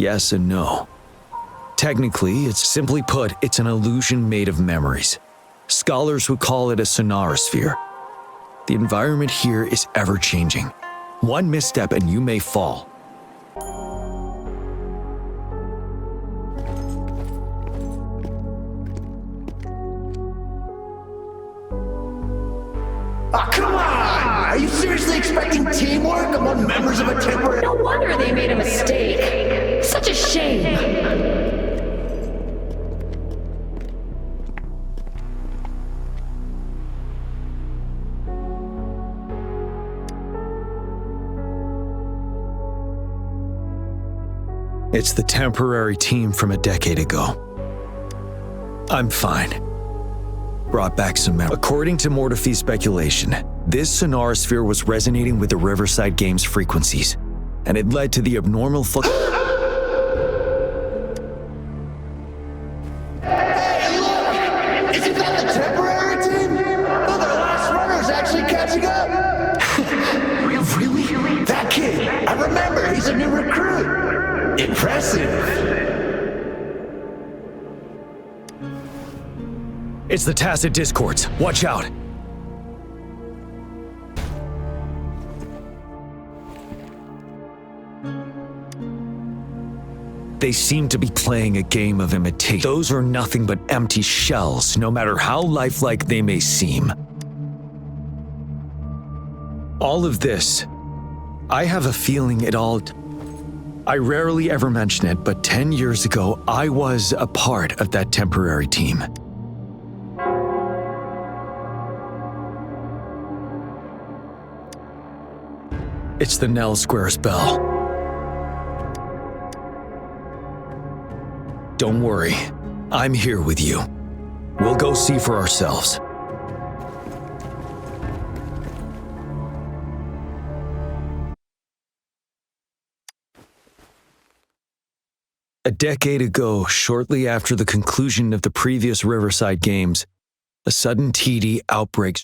Yes and no. Technically, simply put, it's an illusion made of memories. Scholars would call it a sonosphere. The environment here is ever-changing. One misstep and you may fall. Oh, come on! Are you seriously expecting teamwork among members of a temporary... No wonder they made a mistake. Such a shame. It's the temporary team from a decade ago. I'm fine. Brought back some memories. According to Mortifi's speculation, this sonosphere was resonating with the Riverside Games frequencies, and it led to the abnormal Hey, look! Isn't that the temporary team? Oh, their last runner's actually catching up! Really? That kid! I remember, he's a new recruit! Impressive! It's the tacit discords. Watch out! They seem to be playing a game of imitation. Those are nothing but empty shells, no matter how lifelike they may seem. All of this, I have a feeling it all... I rarely ever mention it, but 10 years ago, I was a part of that temporary team. It's the Nell Square's bell. Don't worry, I'm here with you. We'll go see for ourselves. A decade ago, shortly after the conclusion of the previous Riverside Games, a sudden TD outbreak.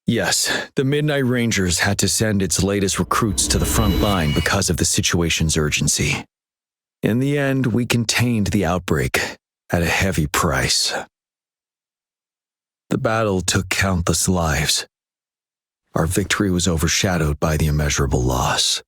Yes, the Midnight Rangers had to send its latest recruits to the front line because of the situation's urgency. In the end, we contained the outbreak at a heavy price. The battle took countless lives. Our victory was overshadowed by the immeasurable loss.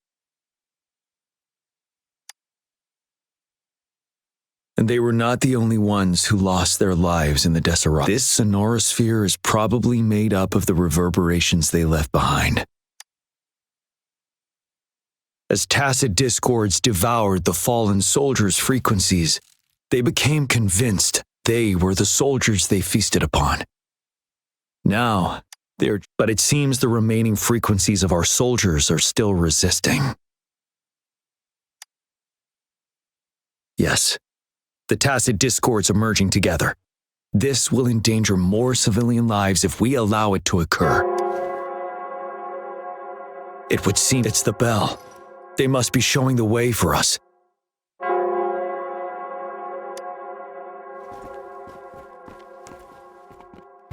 And they were not the only ones who lost their lives in the disarray. This sonosphere is probably made up of the reverberations they left behind. As tacit discords devoured the fallen soldiers' frequencies, they became convinced they were the soldiers they feasted upon. Now, but it seems the remaining frequencies of our soldiers are still resisting. Yes. The tacit discords emerging together. This will endanger more civilian lives if we allow it to occur. It would seem it's the bell. They must be showing the way for us.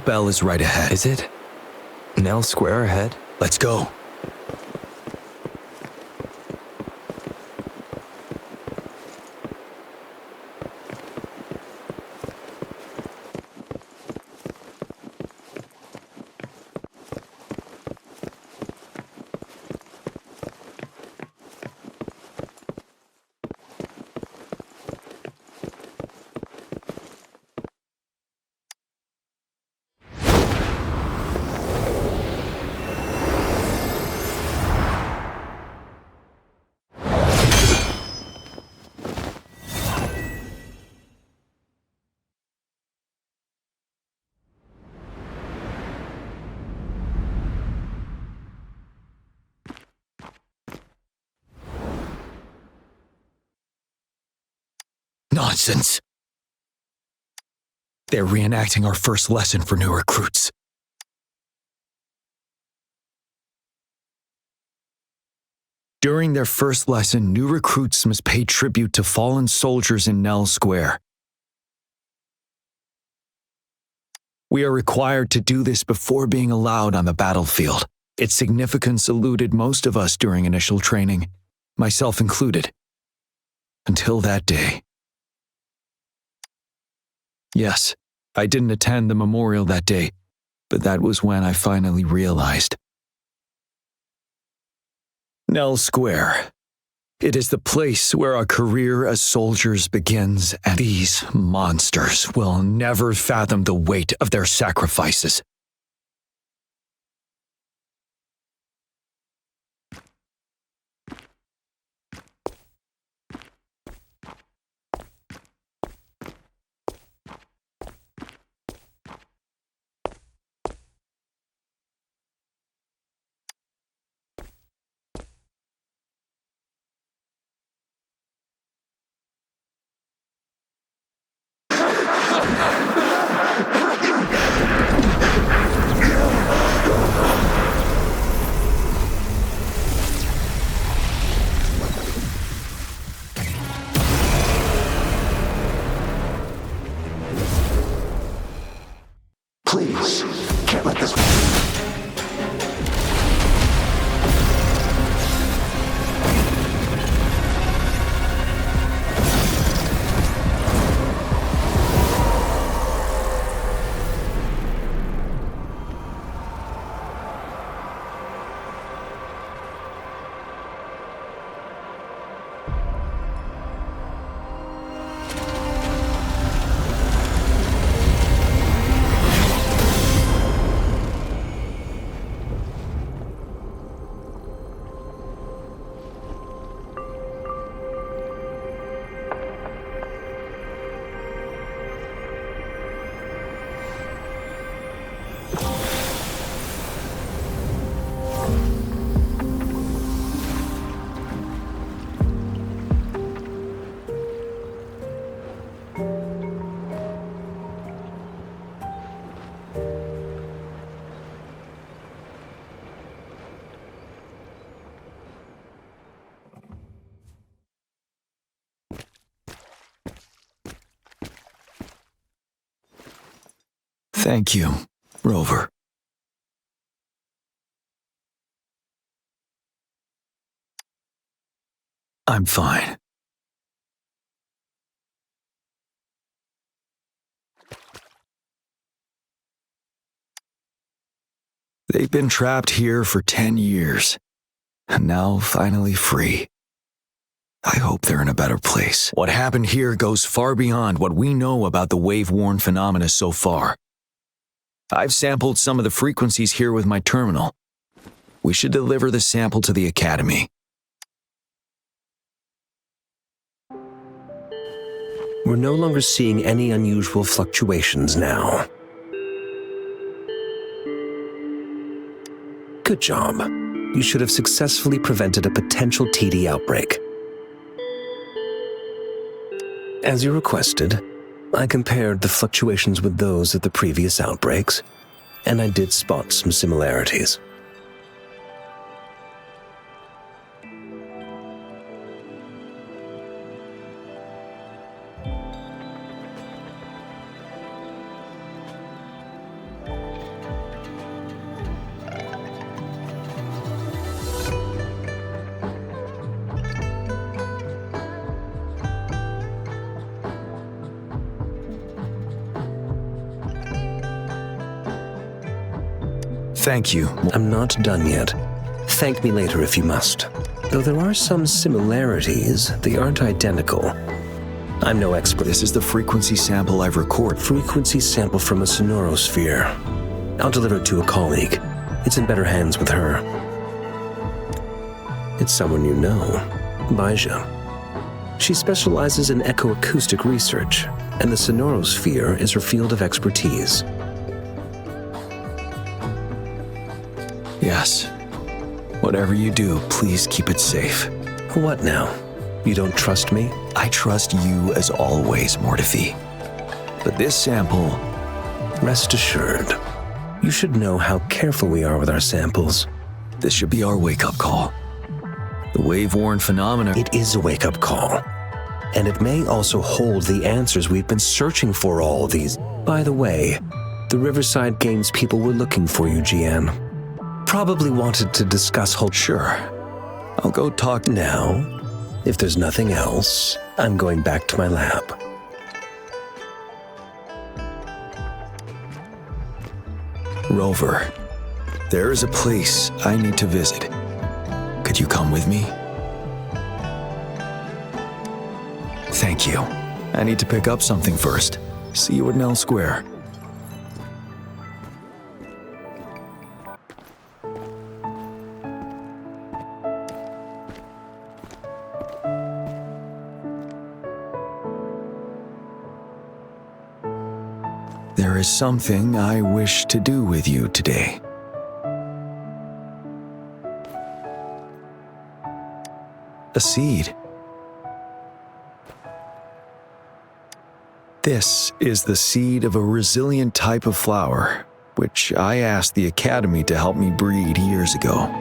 Bell is right ahead. Is it? Nell Square ahead? Let's go. Nonsense. They're reenacting our first lesson for new recruits. During their first lesson, new recruits must pay tribute to fallen soldiers in Nell Square. We are required to do this before being allowed on the battlefield. Its significance eluded most of us during initial training, myself included. until that day. Yes, I didn't attend the memorial that day, but that was when I finally realized. Nell Square. It is the place where our career as soldiers begins, and these monsters will never fathom the weight of their sacrifices. Please, can't let this. Thank you, Rover. I'm fine. They've been trapped here for 10 years, and now finally free. I hope they're in a better place. What happened here goes far beyond what we know about the wave-worn phenomena so far. I've sampled some of the frequencies here with my terminal. We should deliver the sample to the Academy. We're no longer seeing any unusual fluctuations now. Good job. You should have successfully prevented a potential TD outbreak. As you requested, I compared the fluctuations with those of the previous outbreaks, and I did spot some similarities. Thank you. I'm not done yet. Thank me later if you must. Though there are some similarities, they aren't identical. I'm no expert. This is the frequency sample I've recorded. Frequency sample from a sonosphere. I'll deliver it to a colleague. It's in better hands with her. It's someone you know, Baija. She specializes in echoacoustic research, and the sonosphere is her field of expertise. Yes. Whatever you do, please keep it safe. What now? You don't trust me? I trust you as always, Mortifi. But this sample... Rest assured. You should know how careful we are with our samples. This should be our wake-up call. The wave-worn phenomena... It is a wake-up call. And it may also hold the answers we've been searching for all these... By the way, the Riverside Games people were looking for you, Jiyan. Probably wanted to discuss whole... Sure. I'll go talk... Now, If there's nothing else, I'm going back to my lab. Rover, there is a place I need to visit. Could you come with me? Thank you. I need to pick up something first. See you at Nell Square. There is something I wish to do with you today. A seed. This is the seed of a resilient type of flower, which I asked the Academy to help me breed years ago.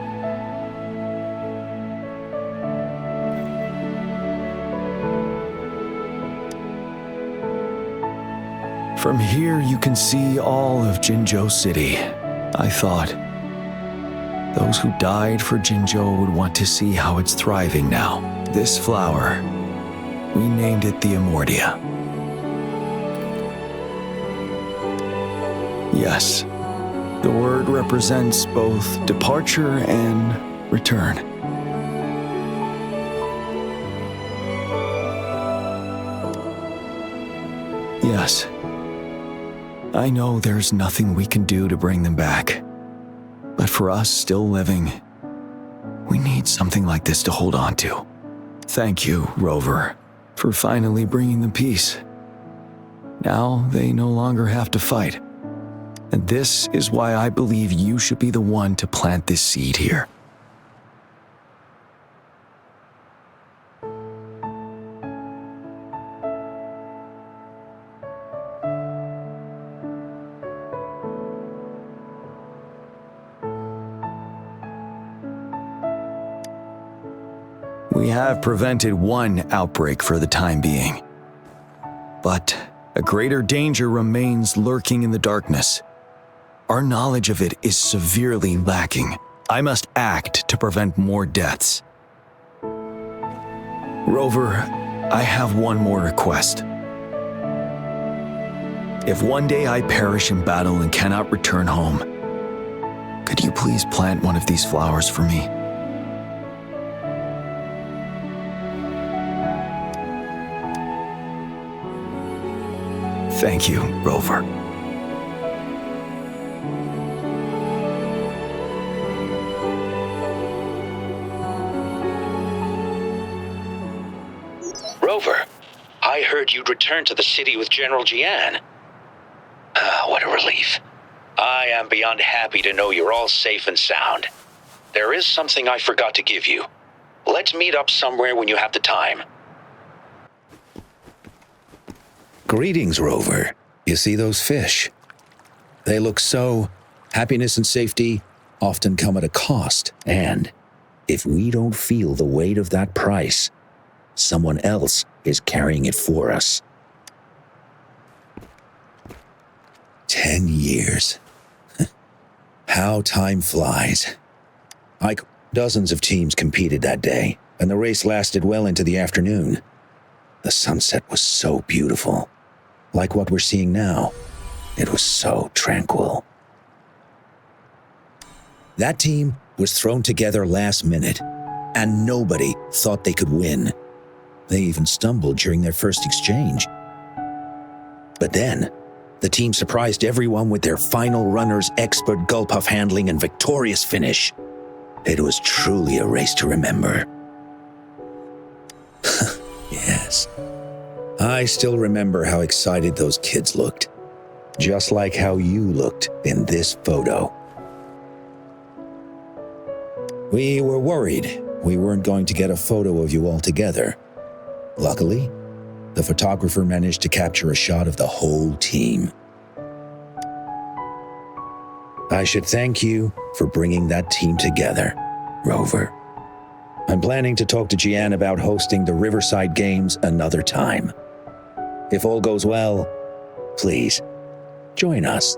From here, you can see all of Jinzhou City. I thought those who died for Jinzhou would want to see how it's thriving now. This flower, we named it the Immortia. Yes, the word represents both departure and return. Yes, I know there's nothing we can do to bring them back. But for us still living, we need something like this to hold on to. Thank you, Rover, for finally bringing them peace. Now they no longer have to fight. And this is why I believe you should be the one to plant this seed here. We have prevented one outbreak for the time being. But a greater danger remains lurking in the darkness. Our knowledge of it is severely lacking. I must act to prevent more deaths. Rover, I have one more request. If one day I perish in battle and cannot return home, could you please plant one of these flowers for me? Thank you, Rover. Rover, I heard you'd returned to the city with General Jiyan. What a relief. I am beyond happy to know you're all safe and sound. There is something I forgot to give you. Let's meet up somewhere when you have the time. Greetings, Rover. You see those fish? They look so... Happiness and safety often come at a cost, and if we don't feel the weight of that price, someone else is carrying it for us. 10 years. How time flies. Dozens of teams competed that day, and the race lasted well into the afternoon. The sunset was so beautiful. Like what we're seeing now, it was so tranquil. That team was thrown together last minute, and nobody thought they could win. They even stumbled during their first exchange. But then, the team surprised everyone with their final runner's expert gulp-puff handling and victorious finish. It was truly a race to remember. Yes. I still remember how excited those kids looked. Just like how you looked in this photo. We were worried we weren't going to get a photo of you all together. Luckily, the photographer managed to capture a shot of the whole team. I should thank you for bringing that team together, Rover. I'm planning to talk to Jiyan about hosting the Riverside Games another time. If all goes well, please, join us.